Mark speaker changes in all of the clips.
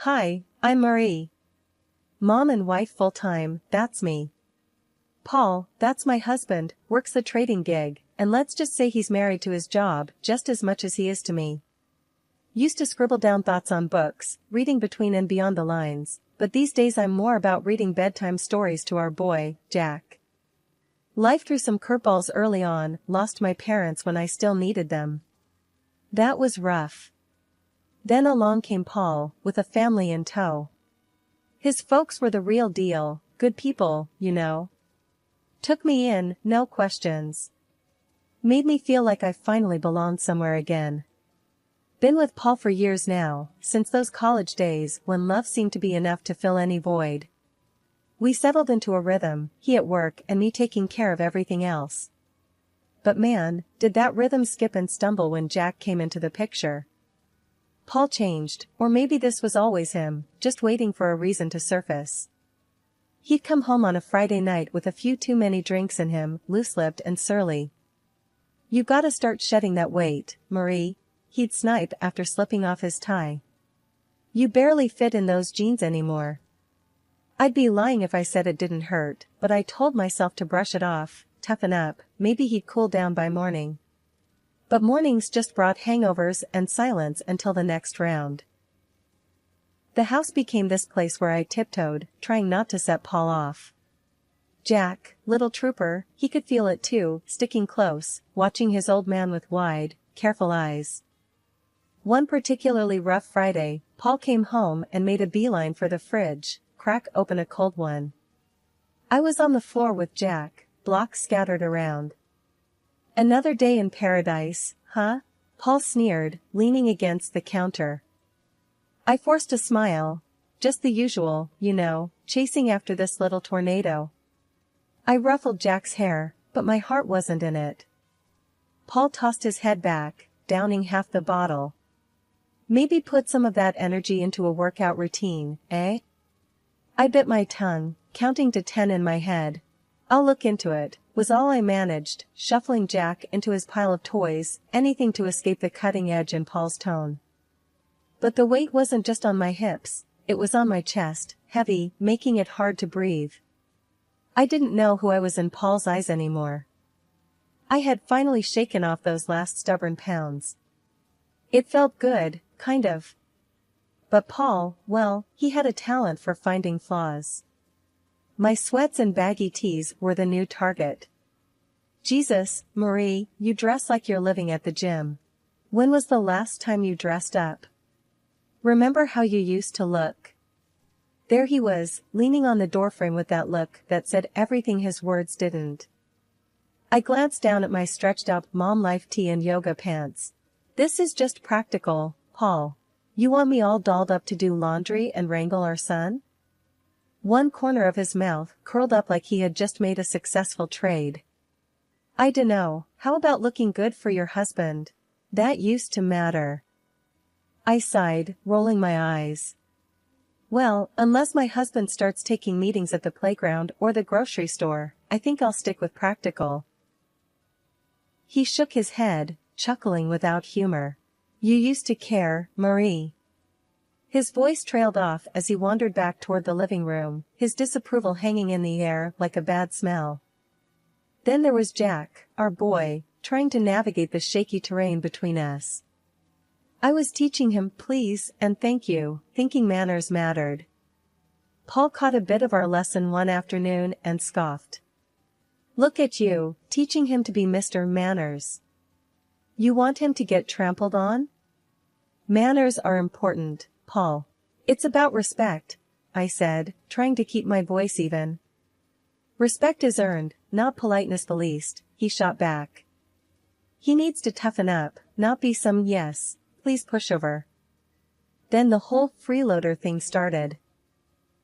Speaker 1: Hi, I'm Marie. Mom and wife full-time, that's me. Paul, that's my husband, works a trading gig, and let's just say he's married to his job just as much as he is to me. Used to scribble down thoughts on books, reading between and beyond the lines, but these days I'm more about reading bedtime stories to our boy, Jack. Life threw some curveballs early on, lost my parents when I still needed them. That was rough. Then along came Paul, with a family in tow. His folks were the real deal, good people, you know. Took me in, no questions. Made me feel like I finally belonged somewhere again. Been with Paul for years now, since those college days when love seemed to be enough to fill any void. We settled into a rhythm, he at work and me taking care of everything else. But man, did that rhythm skip and stumble when Jack came into the picture. Paul changed, or maybe this was always him, just waiting for a reason to surface. He'd come home on a Friday night with a few too many drinks in him, loose-lipped and surly. "You gotta start shedding that weight, Marie," he'd snipe after slipping off his tie. "You barely fit in those jeans anymore." I'd be lying if I said it didn't hurt, but I told myself to brush it off, toughen up, maybe he'd cool down by morning. But mornings just brought hangovers and silence until the next round. The house became this place where I tiptoed, trying not to set Paul off. Jack, little trooper, he could feel it too, sticking close, watching his old man with wide, careful eyes. One particularly rough Friday, Paul came home and made a beeline for the fridge, crack open a cold one. I was on the floor with Jack, blocks scattered around. "Another day in paradise, huh?" Paul sneered, leaning against the counter. I forced a smile. Just the usual, you know, chasing after this little tornado. I ruffled Jack's hair, but my heart wasn't in it. Paul tossed his head back, downing half the bottle. "Maybe put some of that energy into a workout routine, eh?" I bit my tongue, counting to 10 in my head. "I'll look into it," was all I managed, shuffling Jack into his pile of toys, anything to escape the cutting edge in Paul's tone. But the weight wasn't just on my hips, it was on my chest, heavy, making it hard to breathe. I didn't know who I was in Paul's eyes anymore. I had finally shaken off those last stubborn pounds. It felt good, kind of. But Paul, well, he had a talent for finding flaws. My sweats and baggy tees were the new target. "Jesus, Marie, you dress like you're living at the gym. When was the last time you dressed up? Remember how you used to look?" There he was, leaning on the doorframe with that look that said everything his words didn't. I glanced down at my stretched-out mom life tee and yoga pants. "This is just practical, Paul. You want me all dolled up to do laundry and wrangle our son?" One corner of his mouth curled up like he had just made a successful trade. "I dunno, how about looking good for your husband? That used to matter." I sighed, rolling my eyes. "Well, unless my husband starts taking meetings at the playground or the grocery store, I think I'll stick with practical." He shook his head, chuckling without humor. "You used to care, Marie." His voice trailed off as he wandered back toward the living room, his disapproval hanging in the air like a bad smell. Then there was Jack, our boy, trying to navigate the shaky terrain between us. I was teaching him please and thank you, thinking manners mattered. Paul caught a bit of our lesson one afternoon and scoffed. "Look at you, teaching him to be Mr. Manners. You want him to get trampled on?" "Manners are important, Paul. It's about respect," I said, trying to keep my voice even. "Respect is earned, not politeness the least," he shot back. "He needs to toughen up, not be some yes, please pushover." Then the whole freeloader thing started.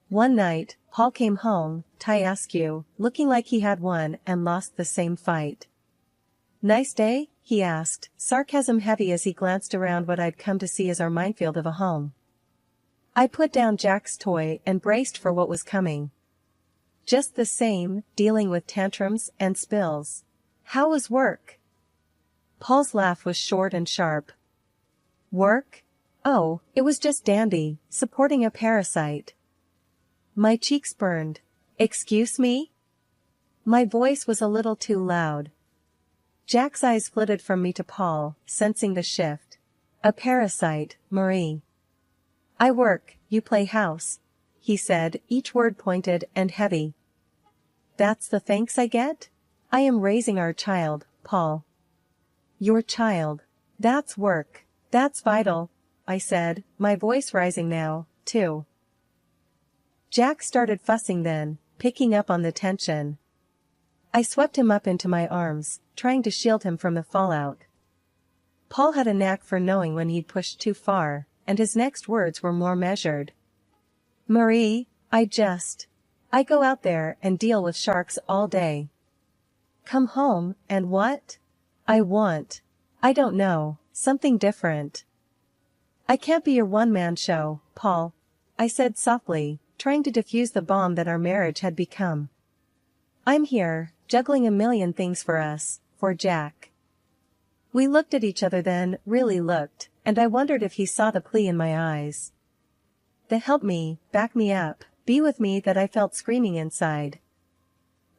Speaker 1: One night, Paul came home, tie askew, looking like he had won and lost the same fight. "Nice day?" he asked, sarcasm heavy as he glanced around what I'd come to see as our minefield of a home. I put down Jack's toy and braced for what was coming. "Just the same, dealing with tantrums and spills. How was work?" Paul's laugh was short and sharp. "Work? Oh, it was just dandy, supporting a parasite. My cheeks burned. Excuse me? My voice was a little too loud. Jack's eyes flitted from me to Paul, sensing the shift. A parasite, Marie. I work, you play house, he said, each word pointed and heavy. That's the thanks I get? I am raising our child, Paul. Your child. That's work. That's vital, I said, my voice rising now, too. Jack started fussing then, picking up on the tension. I swept him up into my arms, trying to shield him from the fallout. Paul had a knack for knowing when he'd pushed too far, and his next words were more measured. Marie, I go out there and deal with sharks all day. Come home, and what? I don't know, something different. I can't be your one-man show, Paul, I said softly, trying to diffuse the bomb that our marriage had become. I'm here, juggling a million things for us, for Jack. We looked at each other then, really looked, and I wondered if he saw the plea in my eyes. The help me, back me up, be with me that I felt screaming inside.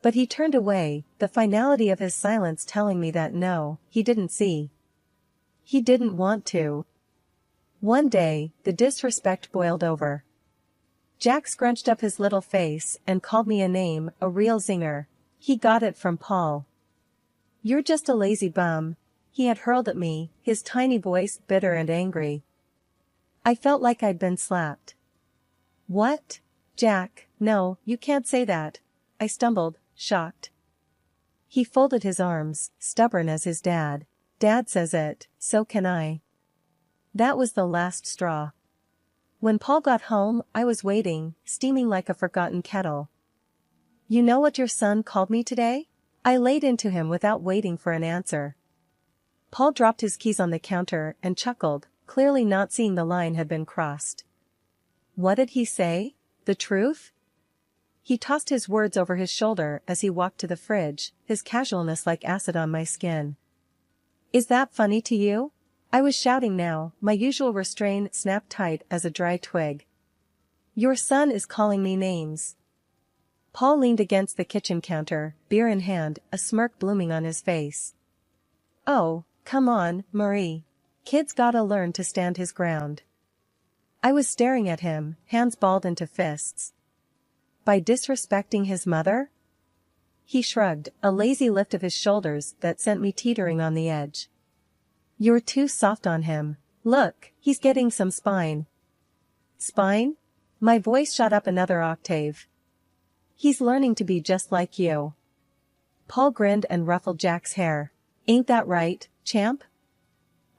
Speaker 1: But he turned away, the finality of his silence telling me that no, he didn't see. He didn't want to. One day, the disrespect boiled over. Jack scrunched up his little face and called me a name, a real zinger. He got it from Paul. You're just a lazy bum, he had hurled at me, his tiny voice bitter and angry. I felt like I'd been slapped. What? Jack, no, you can't say that, I stumbled, shocked. He folded his arms, stubborn as his dad. Dad says it, so can I. That was the last straw. When Paul got home, I was waiting, steaming like a forgotten kettle. You know what your son called me today? I laid into him without waiting for an answer. Paul dropped his keys on the counter and chuckled, clearly not seeing the line had been crossed. What did he say? The truth? He tossed his words over his shoulder as he walked to the fridge, his casualness like acid on my skin. Is that funny to you? I was shouting now, my usual restraint snapped tight as a dry twig. Your son is calling me names. Paul leaned against the kitchen counter, beer in hand, a smirk blooming on his face. Oh, come on, Marie. Kid's gotta learn to stand his ground. I was staring at him, hands balled into fists. By disrespecting his mother? He shrugged, a lazy lift of his shoulders that sent me teetering on the edge. You're too soft on him. Look, he's getting some spine. Spine? My voice shot up another octave. He's learning to be just like you. Paul grinned and ruffled Jack's hair. Ain't that right, champ?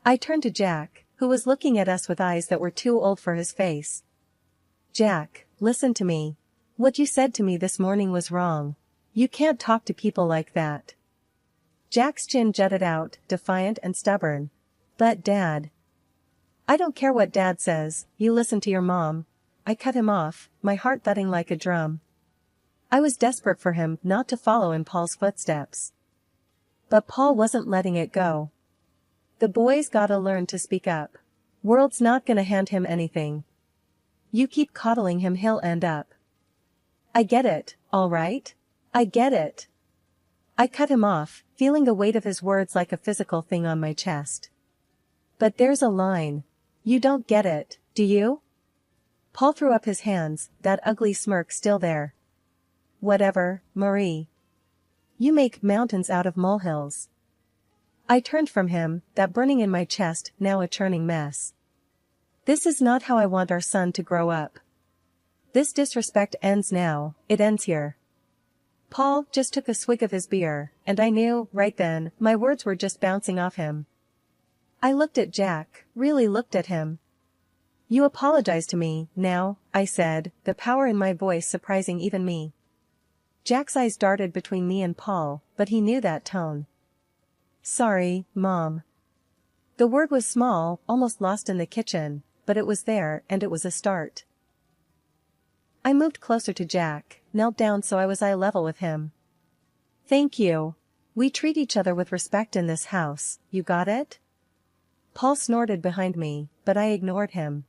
Speaker 1: I turned to Jack, who was looking at us with eyes that were too old for his face. Jack, listen to me. What you said to me this morning was wrong. You can't talk to people like that. Jack's chin jutted out, defiant and stubborn. But Dad. I don't care what Dad says, you listen to your mom. I cut him off, my heart thudding like a drum. I was desperate for him not to follow in Paul's footsteps. But Paul wasn't letting it go. The boy's gotta learn to speak up. World's not gonna hand him anything. You keep coddling him, he'll end up. I get it, all right? I get it. I cut him off, feeling the weight of his words like a physical thing on my chest. But there's a line. You don't get it, do you? Paul threw up his hands, that ugly smirk still there. Whatever, Marie. You make mountains out of molehills. I turned from him, that burning in my chest now a churning mess. This is not how I want our son to grow up. This disrespect ends now, it ends here. Paul just took a swig of his beer, and I knew, right then, my words were just bouncing off him. I looked at Jack, really looked at him. You apologize to me, now, I said, the power in my voice surprising even me. Jack's eyes darted between me and Paul, but he knew that tone. Sorry, Mom. The word was small, almost lost in the kitchen, but it was there, and it was a start. I moved closer to Jack, knelt down so I was eye level with him. Thank you. We treat each other with respect in this house, you got it? Paul snorted behind me, but I ignored him.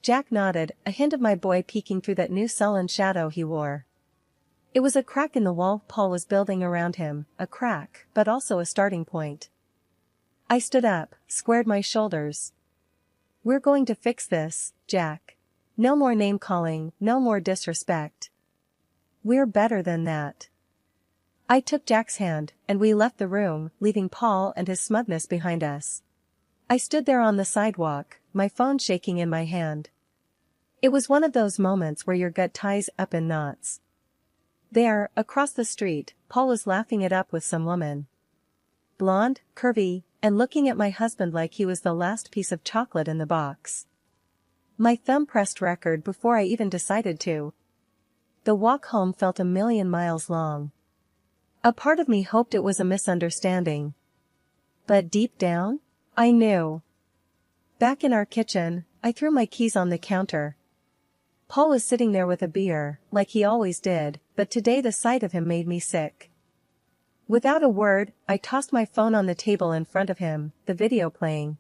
Speaker 1: Jack nodded, a hint of my boy peeking through that new sullen shadow he wore. It was a crack in the wall Paul was building around him, a crack, but also a starting point. I stood up, squared my shoulders. We're going to fix this, Jack. No more name-calling, no more disrespect. We're better than that. I took Jack's hand, and we left the room, leaving Paul and his smugness behind us. I stood there on the sidewalk, my phone shaking in my hand. It was one of those moments where your gut ties up in knots. There, across the street, Paul was laughing it up with some woman. Blonde, curvy, and looking at my husband like he was the last piece of chocolate in the box. My thumb pressed record before I even decided to. The walk home felt a million miles long. A part of me hoped it was a misunderstanding. But deep down, I knew. Back in our kitchen, I threw my keys on the counter. Paul was sitting there with a beer, like he always did, but today the sight of him made me sick. Without a word, I tossed my phone on the table in front of him, the video playing.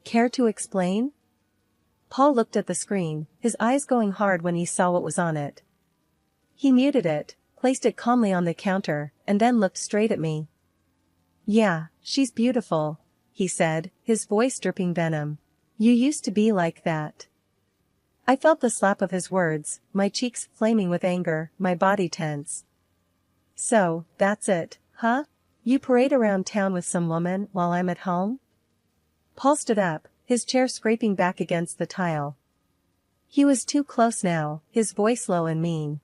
Speaker 1: Care to explain? Paul looked at the screen, his eyes going hard when he saw what was on it. He muted it, placed it calmly on the counter, and then looked straight at me. Yeah, she's beautiful, he said, his voice dripping venom. You used to be like that. I felt the slap of his words, my cheeks flaming with anger, my body tense. So, that's it, huh? You parade around town with some woman while I'm at home? Paul stood up, his chair scraping back against the tile. He was too close now, his voice low and mean.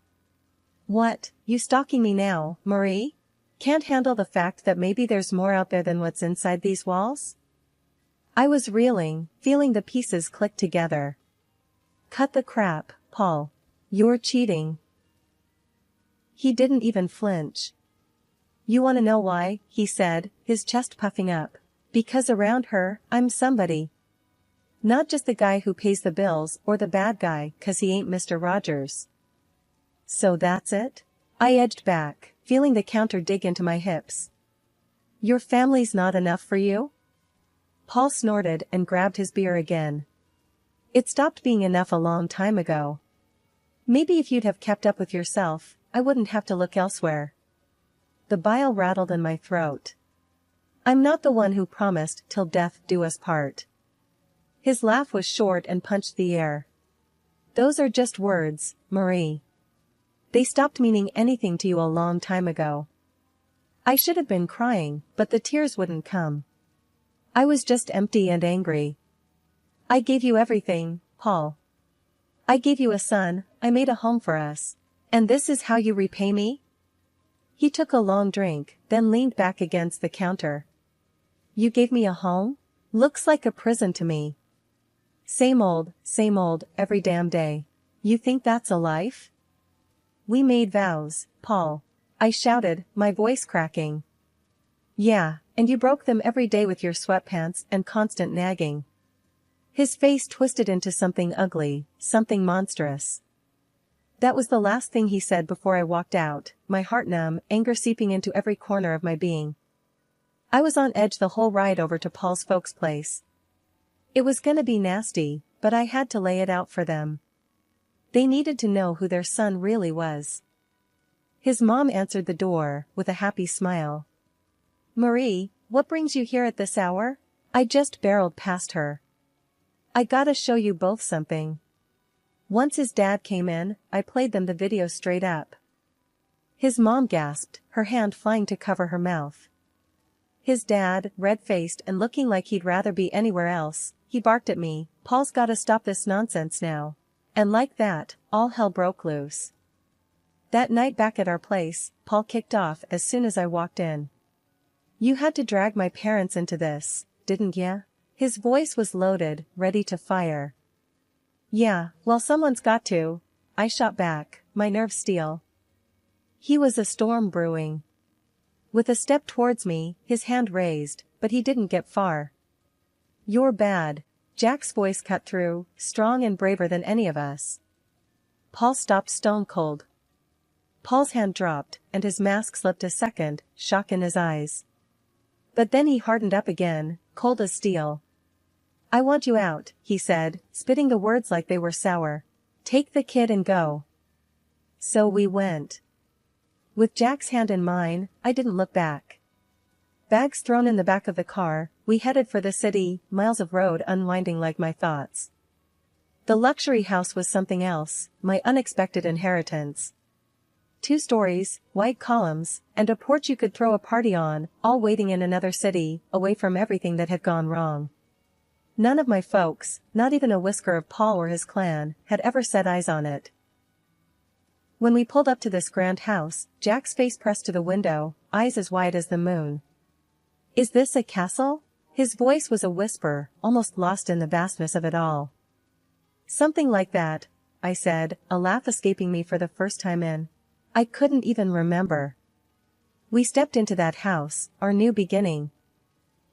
Speaker 1: What, you stalking me now, Marie? Can't handle the fact that maybe there's more out there than what's inside these walls? I was reeling, feeling the pieces click together. Cut the crap, Paul. You're cheating. He didn't even flinch. You wanna know why, he said, his chest puffing up. Because around her, I'm somebody. Not just the guy who pays the bills or the bad guy 'cause he ain't Mr. Rogers. So that's it? I edged back, feeling the counter dig into my hips. Your family's not enough for you? Paul snorted and grabbed his beer again. It stopped being enough a long time ago. Maybe if you'd have kept up with yourself, I wouldn't have to look elsewhere. The bile rattled in my throat. I'm not the one who promised till death do us part. His laugh was short and punched the air. Those are just words, Marie. They stopped meaning anything to you a long time ago. I should have been crying, but the tears wouldn't come. I was just empty and angry. I gave you everything, Paul. I gave you a son, I made a home for us. And this is how you repay me? He took a long drink, then leaned back against the counter. You gave me a home? Looks like a prison to me. Same old, every damn day. You think that's a life? We made vows, Paul. I shouted, my voice cracking. Yeah, and you broke them every day with your sweatpants and constant nagging. His face twisted into something ugly, something monstrous. That was the last thing he said before I walked out, my heart numb, anger seeping into every corner of my being. I was on edge the whole ride over to Paul's folks' place. It was gonna be nasty, but I had to lay it out for them. They needed to know who their son really was. His mom answered the door, with a happy smile. Marie, what brings you here at this hour? I just barreled past her. I gotta show you both something. Once his dad came in, I played them the video straight up. His mom gasped, her hand flying to cover her mouth. His dad, red-faced and looking like he'd rather be anywhere else, he barked at me, Paul's gotta stop this nonsense now. And like that, all hell broke loose. That night back at our place, Paul kicked off as soon as I walked in. You had to drag my parents into this, didn't ya? His voice was loaded, ready to fire. Yeah, well someone's got to, I shot back, my nerves steel. He was a storm brewing. With a step towards me, his hand raised, but he didn't get far. You're bad, Jack's voice cut through, strong and braver than any of us. Paul stopped stone cold. Paul's hand dropped, and his mask slipped a second, shock in his eyes. But then he hardened up again, cold as steel. "I want you out," he said, spitting the words like they were sour. "Take the kid and go." So we went. With Jack's hand in mine, I didn't look back. Bags thrown in the back of the car, we headed for the city, miles of road unwinding like my thoughts. The luxury house was something else, my unexpected inheritance. 2 stories, white columns, and a porch you could throw a party on, all waiting in another city, away from everything that had gone wrong. None of my folks, not even a whisker of Paul or his clan, had ever set eyes on it. When we pulled up to this grand house, Jack's face pressed to the window, eyes as wide as the moon. "Is this a castle?" His voice was a whisper, almost lost in the vastness of it all. "Something like that," I said, a laugh escaping me for the first time in. I couldn't even remember. We stepped into that house, our new beginning.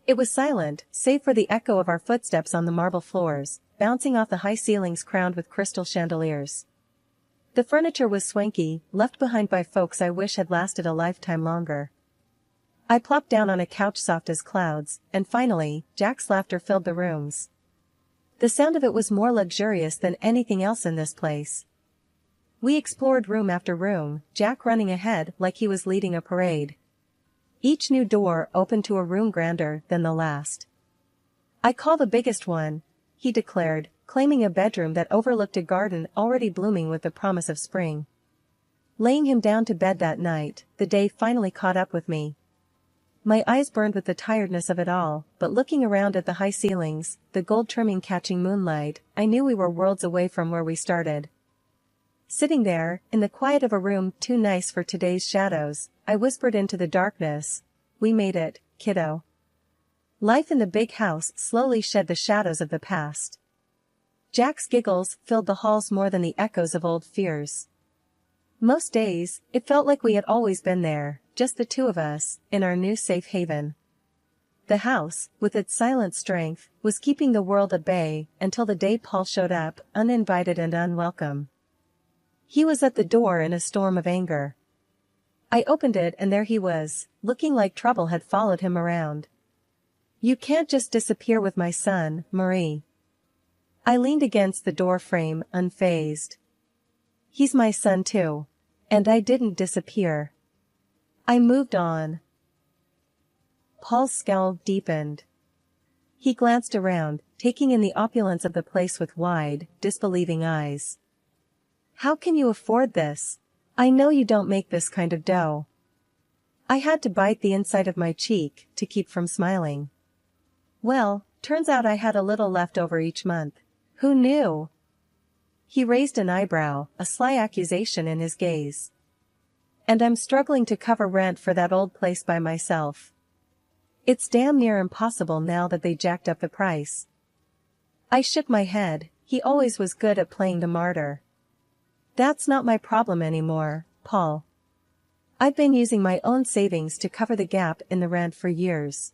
Speaker 1: It was silent, save for the echo of our footsteps on the marble floors, bouncing off the high ceilings crowned with crystal chandeliers. The furniture was swanky, left behind by folks I wish had lasted a lifetime longer. I plopped down on a couch soft as clouds, and finally, Jack's laughter filled the rooms. The sound of it was more luxurious than anything else in this place. We explored room after room, Jack running ahead like he was leading a parade. Each new door opened to a room grander than the last. "I call the biggest one," he declared, claiming a bedroom that overlooked a garden already blooming with the promise of spring. Laying him down to bed that night, the day finally caught up with me. My eyes burned with the tiredness of it all, but looking around at the high ceilings, the gold trimming catching moonlight, I knew we were worlds away from where we started. Sitting there, in the quiet of a room too nice for today's shadows, I whispered into the darkness, "We made it, kiddo." Life in the big house slowly shed the shadows of the past. Jack's giggles filled the halls more than the echoes of old fears. Most days, it felt like we had always been there, just the 2 of us, in our new safe haven. The house, with its silent strength, was keeping the world at bay until the day Paul showed up, uninvited and unwelcome. He was at the door in a storm of anger. I opened it and there he was, looking like trouble had followed him around. "You can't just disappear with my son, Marie." I leaned against the door frame, unfazed. "He's my son too. And I didn't disappear. I moved on." Paul's scowl deepened. He glanced around, taking in the opulence of the place with wide, disbelieving eyes. "How can you afford this? I know you don't make this kind of dough." I had to bite the inside of my cheek to keep from smiling. "Well, turns out I had a little left over each month. Who knew?" He raised an eyebrow, a sly accusation in his gaze. "And I'm struggling to cover rent for that old place by myself. It's damn near impossible now that they jacked up the price." I shook my head. He always was good at playing the martyr. "That's not my problem anymore, Paul. I've been using my own savings to cover the gap in the rent for years.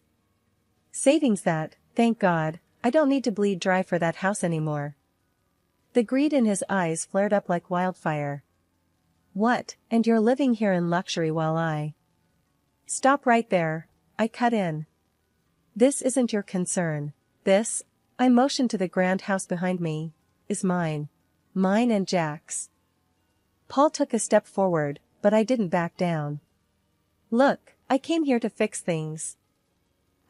Speaker 1: Savings that, thank God, I don't need to bleed dry for that house anymore." The greed in his eyes flared up like wildfire. "What, and you're living here in luxury while I—" "Stop right there," I cut in. "This isn't your concern. This," I motioned to the grand house behind me, "is mine. Mine and Jack's." Paul took a step forward, but I didn't back down. "Look, I came here to fix things.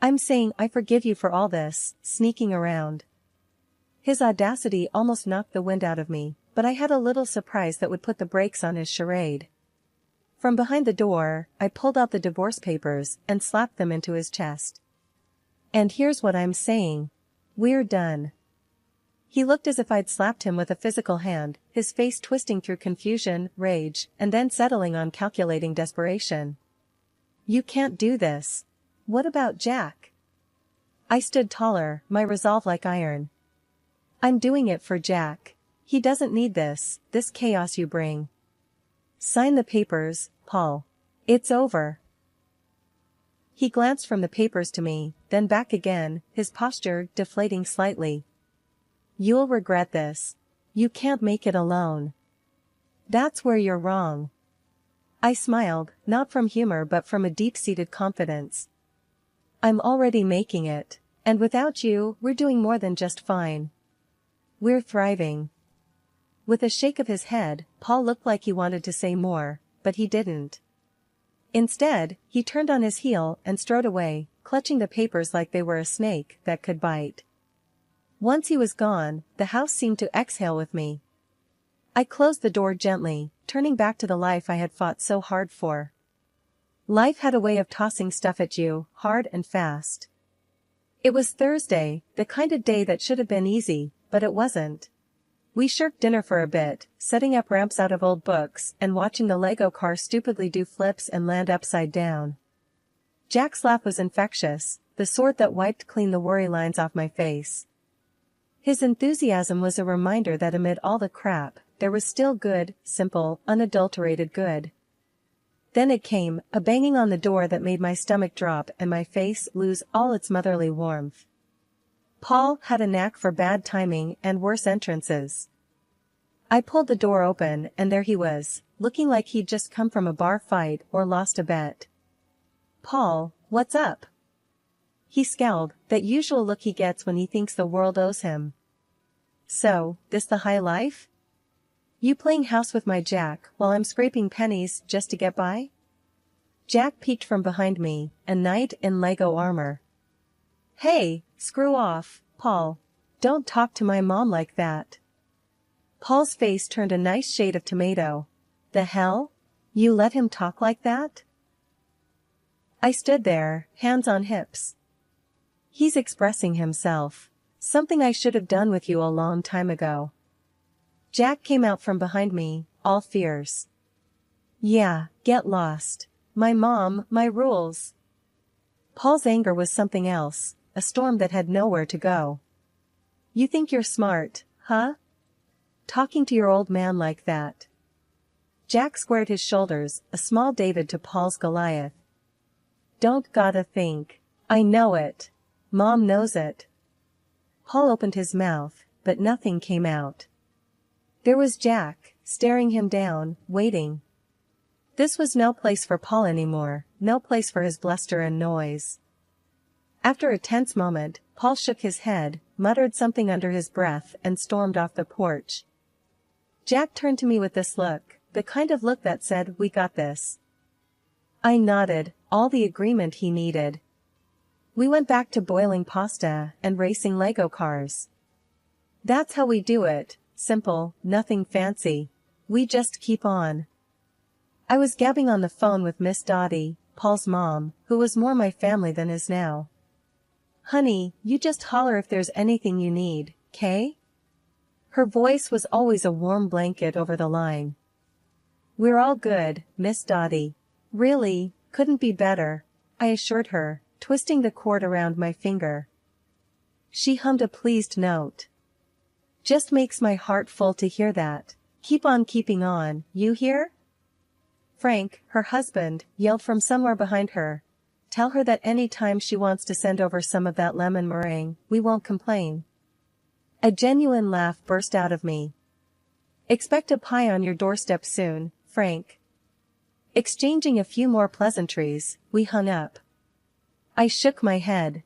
Speaker 1: I'm saying I forgive you for all this, sneaking around." His audacity almost knocked the wind out of me, but I had a little surprise that would put the brakes on his charade. From behind the door, I pulled out the divorce papers and slapped them into his chest. "And here's what I'm saying. We're done." He looked as if I'd slapped him with a physical hand, his face twisting through confusion, rage, and then settling on calculating desperation. "You can't do this. What about Jack?" I stood taller, my resolve like iron. "I'm doing it for Jack. He doesn't need this chaos you bring. Sign the papers, Paul. It's over." He glanced from the papers to me, then back again, his posture deflating slightly. "You'll regret this. You can't make it alone." "That's where you're wrong." I smiled, not from humor but from a deep-seated confidence. "I'm already making it, And without you, we're doing more than just fine. We're thriving." With a shake of his head, Paul looked like he wanted to say more, but he didn't. Instead, he turned on his heel and strode away, clutching the papers like they were a snake that could bite. Once he was gone, the house seemed to exhale with me. I closed the door gently, turning back to the life I had fought so hard for. Life had a way of tossing stuff at you, hard and fast. It was Thursday, the kind of day that should have been easy, but it wasn't. We shirked dinner for a bit, setting up ramps out of old books and watching the Lego car stupidly do flips and land upside down. Jack's laugh was infectious, the sort that wiped clean the worry lines off my face. His enthusiasm was a reminder that amid all the crap, there was still good, simple, unadulterated good. Then it came, a banging on the door that made my stomach drop and my face lose all its motherly warmth. Paul had a knack for bad timing and worse entrances. I pulled the door open and there he was, looking like he'd just come from a bar fight or lost a bet. "Paul, what's up?" He scowled, that usual look he gets when he thinks the world owes him. "So, this the high life? You playing house with my Jack while I'm scraping pennies just to get by?" Jack peeked from behind me, a knight in Lego armor. "Hey, screw off, Paul. Don't talk to my mom like that." Paul's face turned a nice shade of tomato. "The hell? You let him talk like that?" I stood there, hands on hips. "He's expressing himself. Something I should have done with you a long time ago." Jack came out from behind me, all fierce. "Yeah, get lost. My mom, my rules." Paul's anger was something else, a storm that had nowhere to go. "You think you're smart, huh? Talking to your old man like that." Jack squared his shoulders, a small David to Paul's Goliath. "Don't gotta think. I know it. Mom knows it." Paul opened his mouth, but nothing came out. There was Jack, staring him down, waiting. This was no place for Paul anymore, no place for his bluster and noise. After a tense moment, Paul shook his head, muttered something under his breath and stormed off the porch. Jack turned to me with this look, the kind of look that said, "We got this." I nodded, all the agreement he needed. We went back to boiling pasta and racing Lego cars. That's how we do it, simple, nothing fancy. We just keep on. I was gabbing on the phone with Miss Dottie, Paul's mom, who was more my family than is now. "Honey, you just holler if there's anything you need, 'kay?" Her voice was always a warm blanket over the line. "We're all good, Miss Dottie. Really, couldn't be better," I assured her, twisting the cord around my finger. She hummed a pleased note. "Just makes my heart full to hear that. Keep on keeping on, you hear?" Frank, her husband, yelled from somewhere behind her. "Tell her that any time she wants to send over some of that lemon meringue, we won't complain." A genuine laugh burst out of me. "Expect a pie on your doorstep soon, Frank." Exchanging a few more pleasantries, we hung up. I shook my head.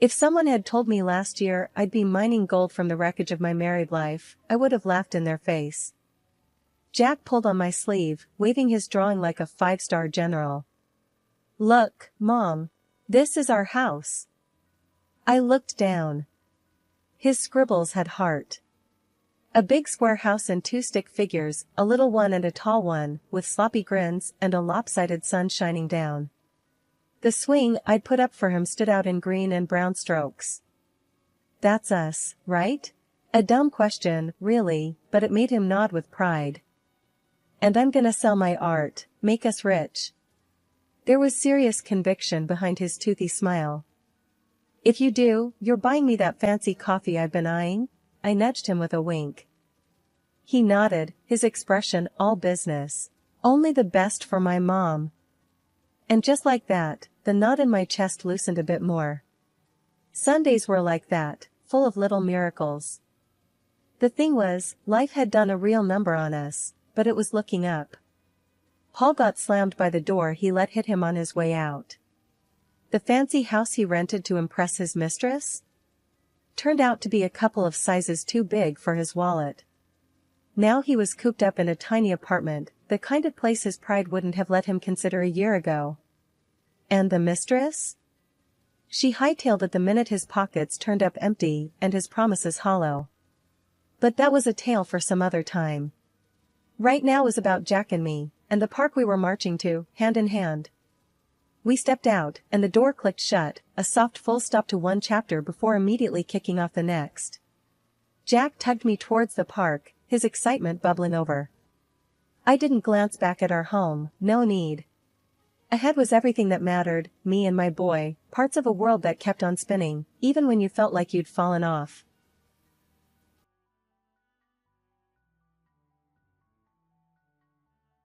Speaker 1: If someone had told me last year I'd be mining gold from the wreckage of my married life, I would have laughed in their face. Jack pulled on my sleeve, waving his drawing like a five-star general. "Look, Mom. This is our house." I looked down. His scribbles had heart. A big square house and two stick figures, a little one and a tall one, with sloppy grins and a lopsided sun shining down. The swing I'd put up for him stood out in green and brown strokes. "That's us, right?" A dumb question, really, but it made him nod with pride. "And I'm gonna sell my art, make us rich." There was serious conviction behind his toothy smile. "If you do, you're buying me that fancy coffee I've been eyeing?" I nudged him with a wink. He nodded, his expression all business. "Only the best for my mom." And just like that, the knot in my chest loosened a bit more. Sundays were like that, full of little miracles. The thing was, life had done a real number on us, but it was looking up. Paul got slammed by the door he let hit him on his way out. The fancy house he rented to impress his mistress? Turned out to be a couple of sizes too big for his wallet. Now he was cooped up in a tiny apartment, the kind of place his pride wouldn't have let him consider a year ago. And the mistress? She hightailed it the minute his pockets turned up empty and his promises hollow. But that was a tale for some other time. Right now was about Jack and me, and the park we were marching to, hand in hand. We stepped out, and the door clicked shut, a soft full stop to one chapter before immediately kicking off the next. Jack tugged me towards the park, his excitement bubbling over. I didn't glance back at our home, no need. Ahead was everything that mattered, me and my boy, parts of a world that kept on spinning, even when you felt like you'd fallen off.